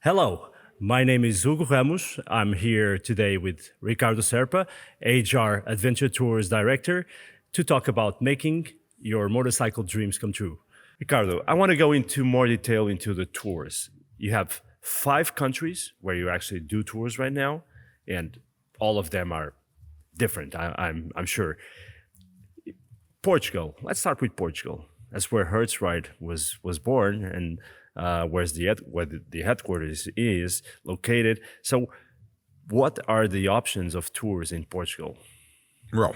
Hello, my name is Hugo Ramos. I'm here today with Ricardo Serpa, HR Adventure Tours Director, to talk about making your motorcycle dreams come true. Ricardo, I want to go into more detail into the tours. You have 5 countries where you actually do tours right now, and all of them are different. I'm sure. Portugal. Let's start with Portugal. That's where Hertzride was born, and where the headquarters is located. So, what are the options of tours in Portugal? Well,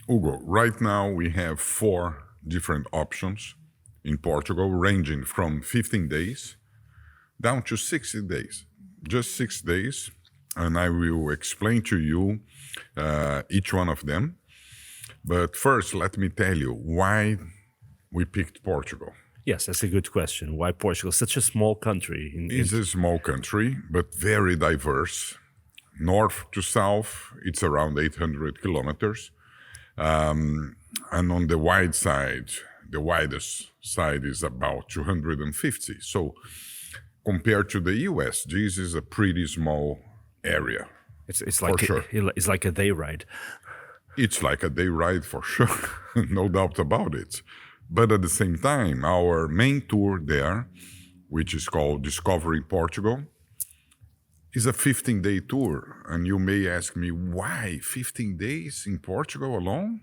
Hugo, right now we have 4 different options in Portugal, ranging from 15 days down to 60 days. Just 6 days, and I will explain to you each one of them. But first, let me tell you why we picked Portugal. Yes, that's a good question. Why Portugal? Such a small country. It's a small country, but very diverse. North to south, it's around 800 kilometers. And on the wide side, the widest side is about 250. So compared to the US, this is a pretty small area. it's for like sure. it's like a day ride. It's like a day ride for sure, no doubt about it. But at the same time, our main tour there, which is called Discovering Portugal, is a 15-day tour. And you may ask me, why 15 days in Portugal alone?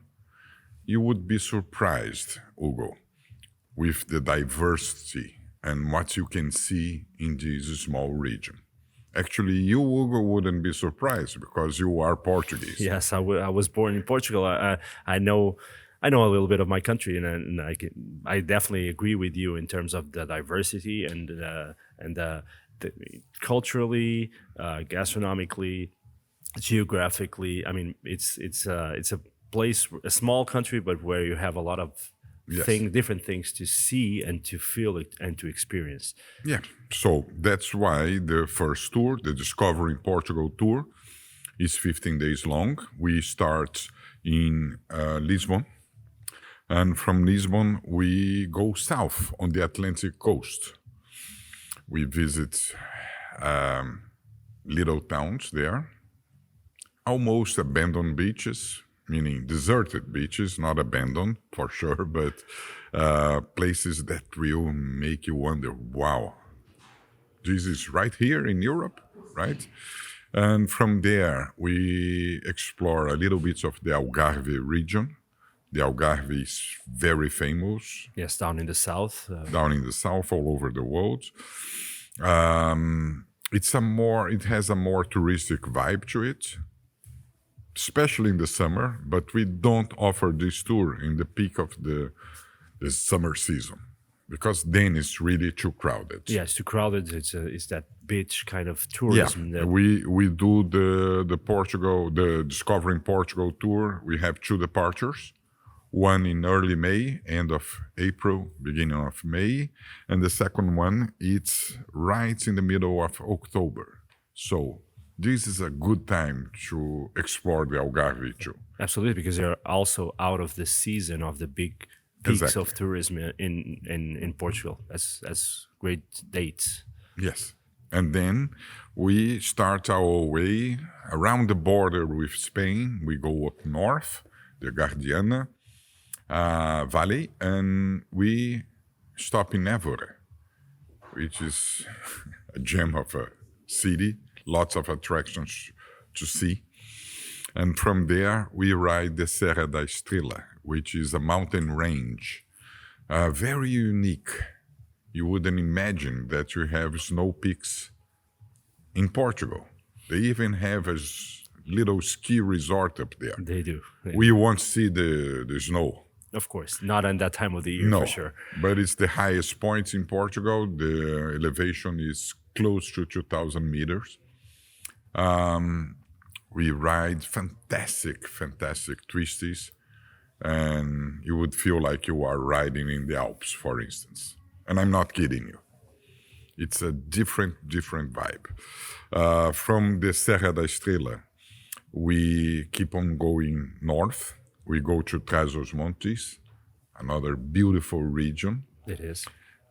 You would be surprised, Hugo, with the diversity and what you can see in this small region. Actually, you, Hugo, wouldn't be surprised because you are Portuguese. Yes, I was born in Portugal. I know a little bit of my country, and I definitely agree with you in terms of the diversity and culturally, gastronomically, geographically. I mean, it's a place, a small country, but where you have a lot of Yes. different things to see and to feel it and to experience. Yeah, so that's why the first tour, the Discovering Portugal tour, is 15 days long. We start in Lisbon, and from Lisbon we go south on the Atlantic coast. We visit little towns there, almost abandoned beaches, meaning deserted beaches, not abandoned for sure, but places that will make you wonder, wow, this is right here in Europe, right? And from there, we explore a little bit of the Algarve region. The Algarve is very famous Yes, down in the south. down in the south, all over the world. It has a more touristic vibe to it, especially in the summer, but we don't offer this tour in the peak of the summer season because then it's really too crowded. Yeah, it's too crowded. It's that beach kind of Yeah, tourism. That, we do the Discovering Portugal tour. We have 2 departures, one in early May, end of April, beginning of May, and the second one it's right in the middle of October. So this is a good time to explore the Algarve too. Absolutely, because they're also out of the season of the big peaks Exactly. of tourism in Portugal. That's great dates. Yes. And then we start our way around the border with Spain. We go up north, the Guadiana Valley, and we stop in Aventura, which is a gem of a city, lots of attractions to see. And from there, we ride the Serra da Estrela, which is a mountain range, very unique. You wouldn't imagine that you have snow peaks in Portugal. They even have a little ski resort up there. They do. We won't see the snow. Of course, not in that time of the year No, for sure. but it's the highest point in Portugal. The elevation is close to 2,000 meters. We ride fantastic twisties, and you would feel like you are riding in the Alps, for instance. And I'm not kidding you. It's a different vibe. From the Serra da Estrela, we keep on going north. We go to Trás-os-Montes, another beautiful region, It is.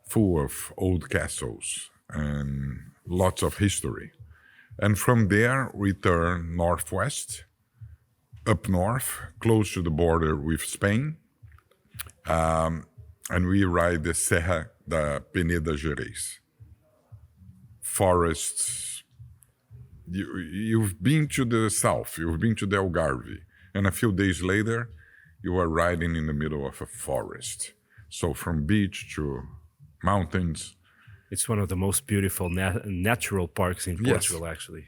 full of old castles and lots of history. And from there, we turn northwest, up north, close to the border with Spain, and we ride the Serra da Peneda Gerês. Forests. You've been to the south, you've been to the Algarve, and a few days later, you are riding in the middle of a forest. So from beach to mountains. It's one of the most beautiful natural parks in Portugal, actually.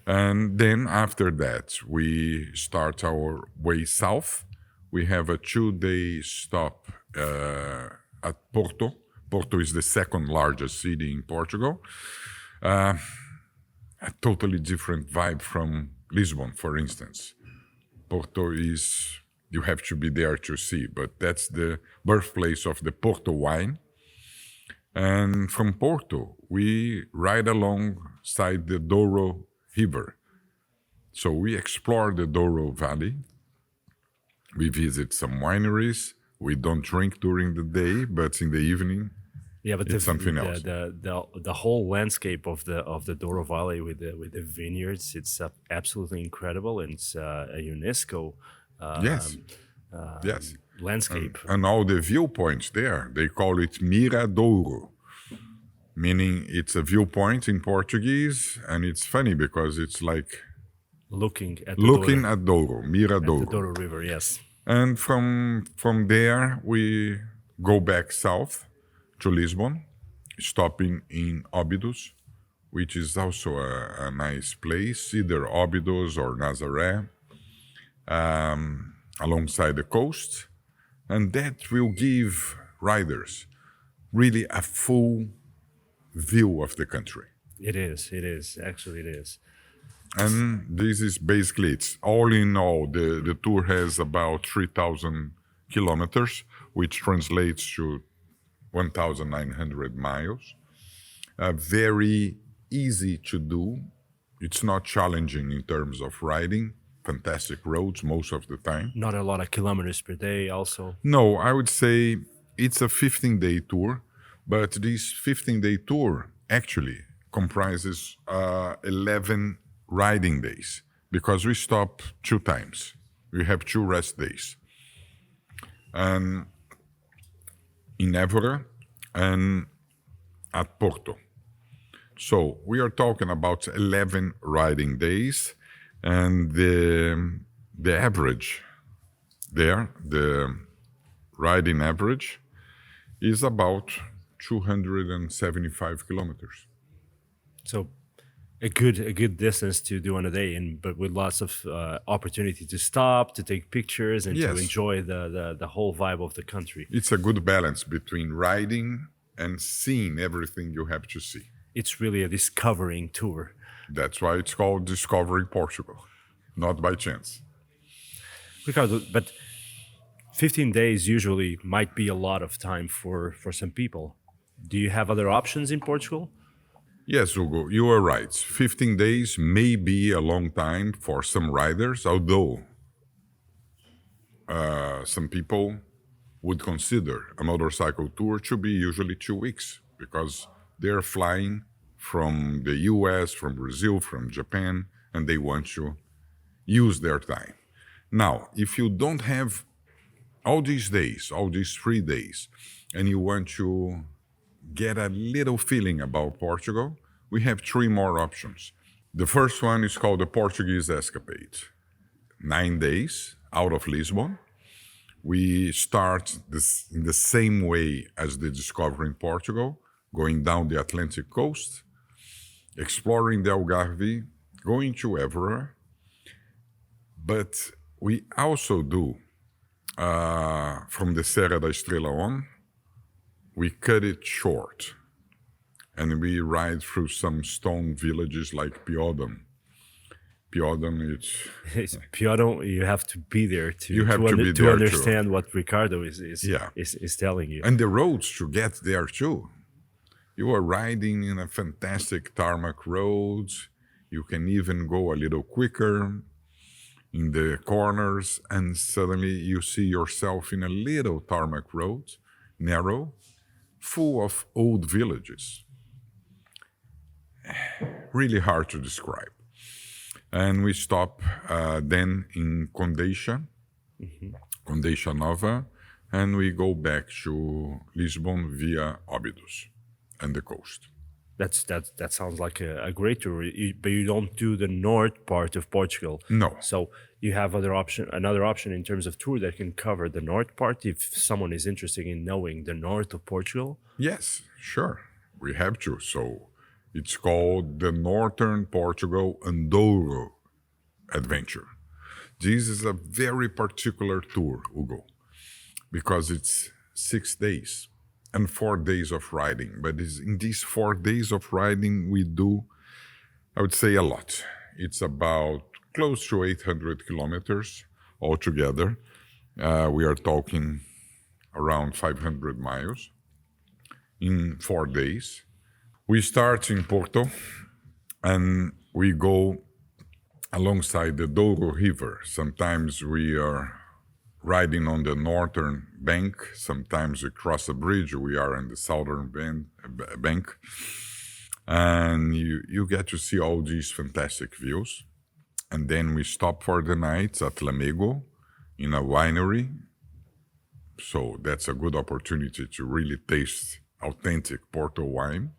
And then after that, we start our way south. We have a 2-day stop at Porto. Porto is the second largest city in Portugal. A totally different vibe from Lisbon, for instance. Porto is, you have to be there to see, but that's the birthplace of the Porto wine. And from Porto, we ride alongside the Douro River. So we explore the Douro Valley. We visit some wineries. We don't drink during the day, but in the evening, yeah, but it's something else. The whole landscape of the Douro Valley with the vineyards, it's absolutely incredible, and it's a UNESCO Yes. landscape. And all the viewpoints there, they call it Miradouro, meaning it's a viewpoint in Portuguese, and it's funny because it's like looking at Douro, Miradouro. the Douro River, yes. And from there, we go back south to Lisbon, stopping in Óbidos, which is also a nice place, either Óbidos or Nazaré, alongside the coast. And that will give riders really a full view of the country. It is. Actually, it is. And this is basically it. All in all, the tour has about 3,000 kilometers, which translates to 1,900 miles. Very easy to do. It's not challenging in terms of riding. Fantastic roads most of the time. Not a lot of kilometers per day also. No, I would say it's a 15-day tour, but this 15-day tour actually comprises 11 riding days because we stop 2 times. We have 2 rest days. And in Aventura and at Porto. So we are talking about 11 riding days, and the average there, the riding average, is about 275 kilometers. So a good distance to do on a day, but with lots of opportunity to stop, to take pictures, and to enjoy the whole vibe of the country. It's a good balance between riding and seeing everything you have to see. It's really a discovering tour. That's why it's called Discovering Portugal, not by chance. Ricardo, but 15 days usually might be a lot of time for some people. Do you have other options in Portugal? Yes, Hugo, you are right. 15 days may be a long time for some riders, although some people would consider a motorcycle tour to be usually 2 weeks because they're flying from the US, from Brazil, from Japan, and they want to use their time. Now, if you don't have all these days, all these 3 days, and you want to get a little feeling about Portugal, we have 3 more options. The first one is called the Portuguese Escapade. 9 days out of Lisbon. We start this in the same way as the Discovering Portugal, going down the Atlantic coast, exploring the Algarve, going to Évora. But we also do, from the Serra da Estrela on, we cut it short. And we ride through some stone villages like Piodon. Piodon, Piodon, you have to be there to understand what Ricardo is telling you. And the roads to get there too. You are riding in a fantastic tarmac roads. You can even go a little quicker in the corners, and suddenly you see yourself in a little tarmac road, narrow, full of old villages. really hard to describe. And we stop then in Condeixa Nova, and we go back to Lisbon via Óbidos and the coast. That sounds like a great tour, but you don't do the north part of Portugal. No. So you have another option in terms of tour that can cover the north part if someone is interested in knowing the north of Portugal. Yes, sure. We have to. So it's called the Northern Portugal Andouro Adventure. This is a very particular tour, Hugo, because it's 6 days and 4 days of riding. But in these 4 days of riding, we do, I would say, a lot. It's about close to 800 kilometers altogether. We are talking around 500 miles in 4 days. We start in Porto and we go alongside the Douro River. Sometimes we are riding on the northern bank. Sometimes we cross a bridge. We are on the southern bank. And you get to see all these fantastic views. And then we stop for the night at Lamego in a winery. So that's a good opportunity to really taste authentic Porto wine.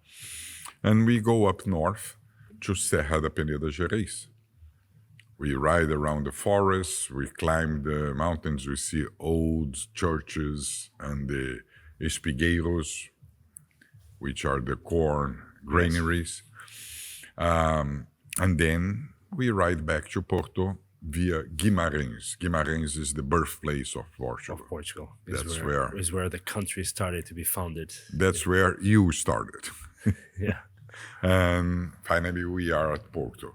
And we go up north to Serra da Peneda Gerais. We ride around the forests, we climb the mountains, we see old churches and the espigueiros, which are the corn granaries. And then we ride back to Porto via Guimarães. Guimarães is the birthplace of Portugal. That's where the country started to be founded. That's where you started. Yeah. And finally, we are at Porto.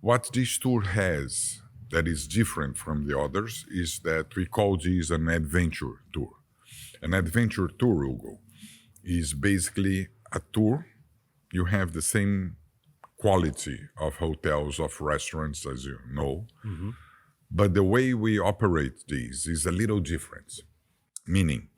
What this tour has that is different from the others is that we call this an adventure tour. An adventure tour, Hugo, is basically a tour. You have the same quality of hotels, of restaurants, as you know. Mm-hmm. But the way we operate these is a little different, meaning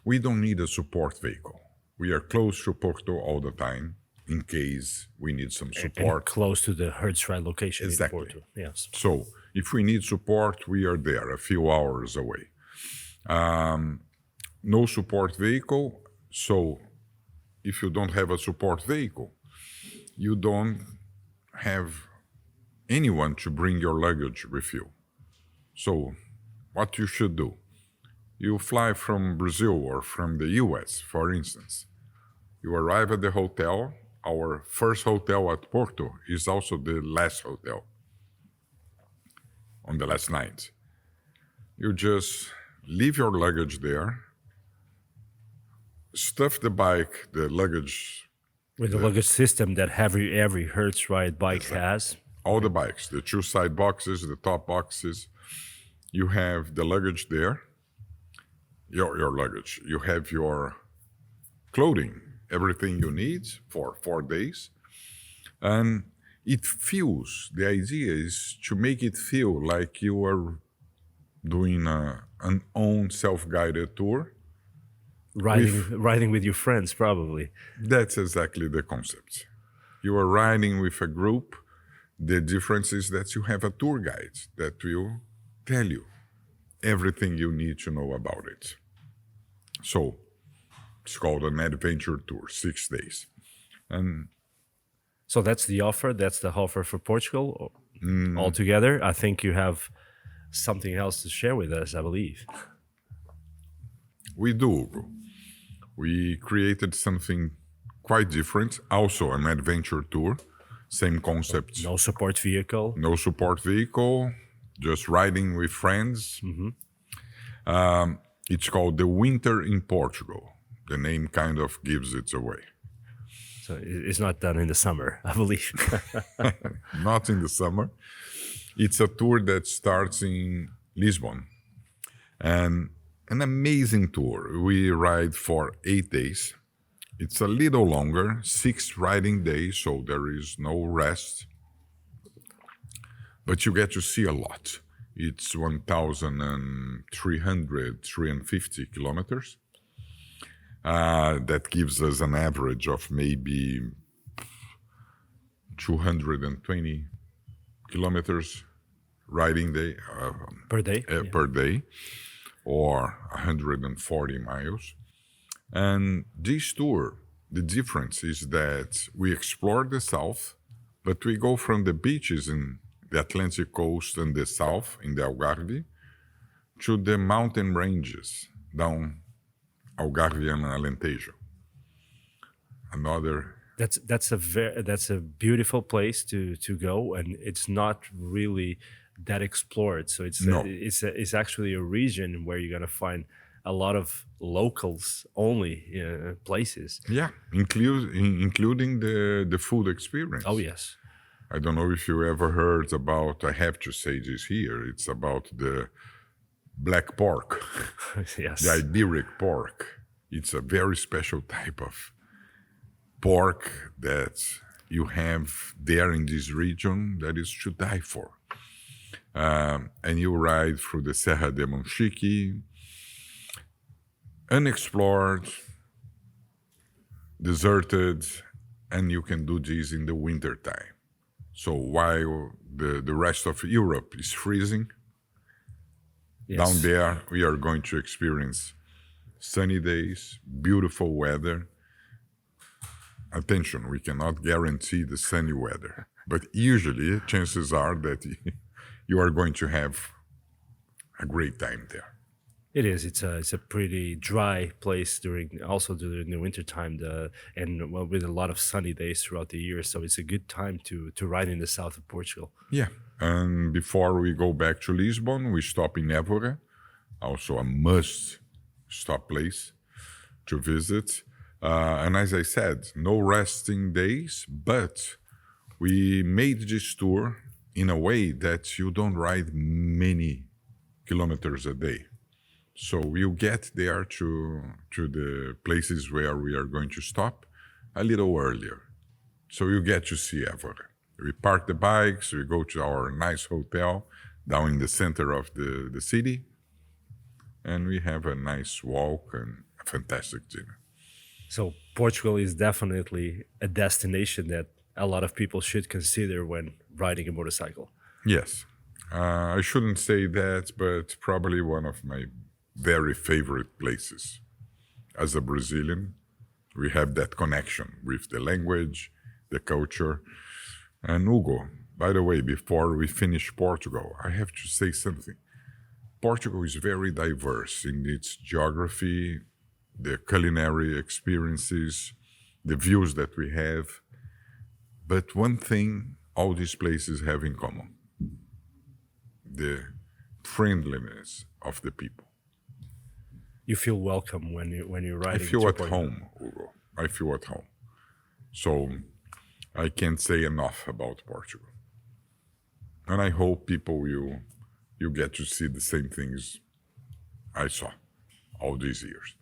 we don't need a support vehicle. We are close to Porto all the time in case we need some support. And close to the hertz ride location Exactly. in Porto. Yes. So if we need support, we are there a few hours away. No support vehicle. So if you don't have a support vehicle, you don't have anyone to bring your luggage with you. So what you should do, you fly from Brazil or from the US, for instance. You arrive at the hotel. Our first hotel at Porto is also the last hotel on the last night. You just leave your luggage there, stuff the bike, the luggage. With the luggage system that every hertz ride bike has. All the bikes, the two side boxes, the top boxes. You have the luggage there, your luggage. You have your clothing, everything you need for 4 days. And it feels, the idea is to make it feel like you are doing an own self-guided tour. Riding with your friends, probably. That's exactly the concept. You are riding with a group. The difference is that you have a tour guide that will tell you everything you need to know about it. So it's called an adventure tour, 6 days. And so that's the offer. That's the offer for Portugal altogether. I think you have something else to share with us, I believe. We do. We created something quite different, also an adventure tour, same concept. No support vehicle. No support vehicle, just riding with friends. Mm-hmm. It's called The Winter in Portugal. The name kind of gives it away. So it's not done in the summer, I believe. Not in the summer. It's a tour that starts in Lisbon. And an amazing tour. We ride for 8 days. It's a little longer, 6 riding days, so there is no rest. But you get to see a lot. It's 350 kilometers. That gives us an average of maybe 220 kilometers riding day Per day. per day, or 140 miles. And this tour, the difference is that we explore the south, but we go from the beaches in the Atlantic coast and the south in the Algarve to the mountain ranges down Algarve and Alentejo. Another That's a beautiful place to go, and it's not really that explored. So no, it's actually a region where you're gonna find a lot of locals only places. yeah, including the food experience. Oh yes, I don't know if you ever heard about. I have to say this here. It's about the black pork, yes. the Iberic pork. It's a very special type of pork that you have there in this region that is to die for. And you ride through the Serra de Monchique, unexplored, deserted, and you can do this in the winter time. So while the rest of Europe is freezing, Yes. down there we are going to experience sunny days, beautiful weather. Attention, we cannot guarantee the sunny weather, but usually chances are that you are going to have a great time there. It is. It's a pretty dry place during the winter time. And well, with a lot of sunny days throughout the year, so it's a good time to ride in the south of Portugal. Yeah, and before we go back to Lisbon, we stop in Évora, also a must-stop place to visit. And as I said, no resting days, but we made this tour in a way that you don't ride many kilometers a day. So you get there to the places where we are going to stop a little earlier. So you get to see Évora. We park the bikes, we go to our nice hotel down in the center of the city, and we have a nice walk and a fantastic dinner. So Portugal is definitely a destination that a lot of people should consider when riding a motorcycle. Yes. I shouldn't say that, but probably one of my very favorite places. As a Brazilian, we have that connection with the language, the culture. And Hugo, by the way, before we finish Portugal, I have to say something. Portugal is very diverse in its geography, the culinary experiences, the views that we have. But one thing all these places have in common: the friendliness of the people. You feel welcome when you're riding. I feel to at Portugal. home, Hugo. I feel at home. So I can't say enough about Portugal. And I hope people you get to see the same things I saw all these years.